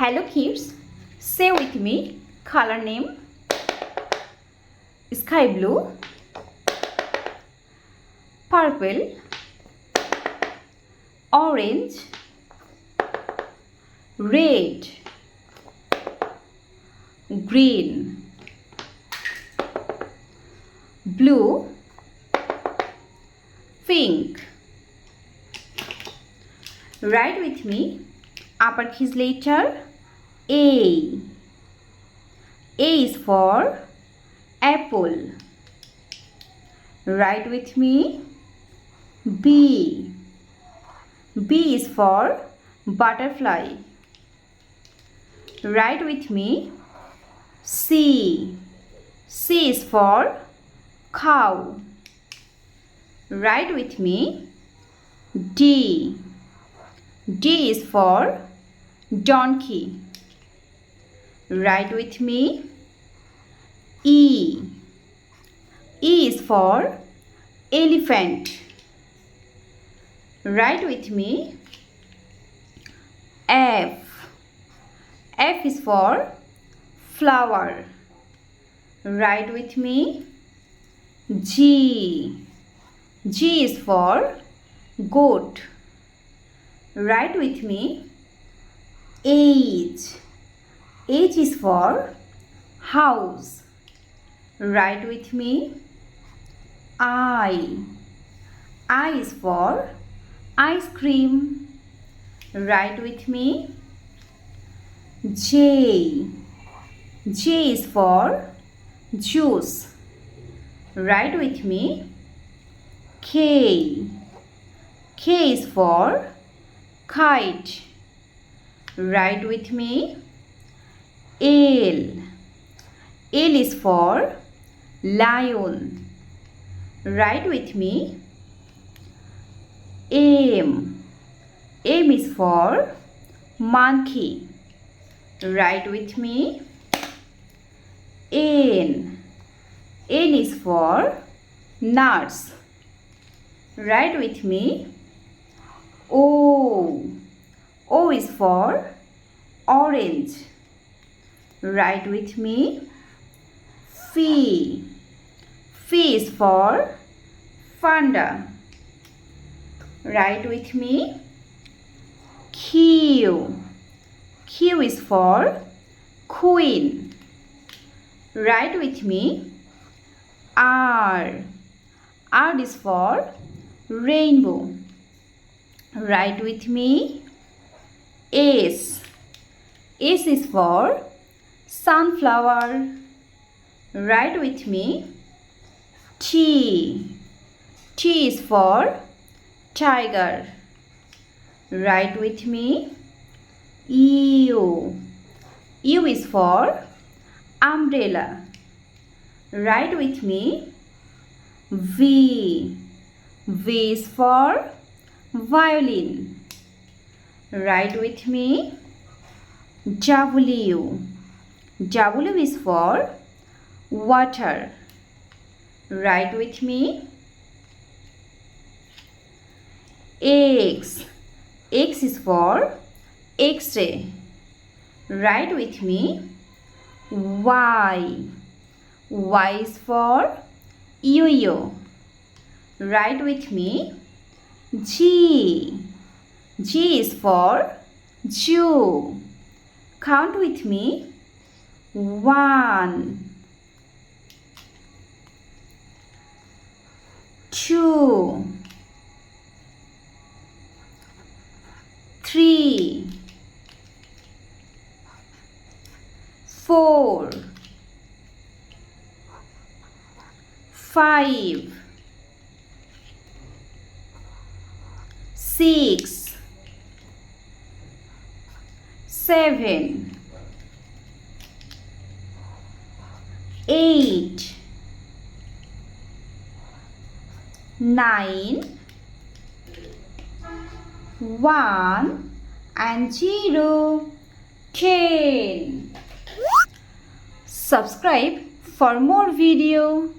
Hello kids, say with me color name: sky blue, purple, orange, red, green, blue, pink. Write with me uppercase letter A. A is for apple. Write with me B. B is for butterfly. Write with me C. C is for cow. Write with me D. D is for donkey. Write with me E. E is for elephant. Write with me F. F is for flower. Write with me G. G is for goat. Write with me H. H is for house. Write with me I. I is for ice cream. Write with me J. J is for juice. Write with me K. K is for kite. Write with me L. L is for lion. Write with me M. M is for monkey. Write with me N. N is for nurse. Write with me O. O is for orange. Write with me Phi. Phi is for panda. Write with me Q. Q is for queen. Write with me R. R is for rainbow. Write with me S. S is for sunflower. Write with me T. T is for tiger. Write with me U. U is for umbrella. Write with me V. V is for violin. Write with me W. W is for water. Write with me X. X is for X-ray. Write with me Y. Y is for yo-yo. Write with me G. G is for Jew. Count with me 1, 2, 3, 4, 5, 6, 7, 8, 9, 1 and 0, 10. Subscribe for more video.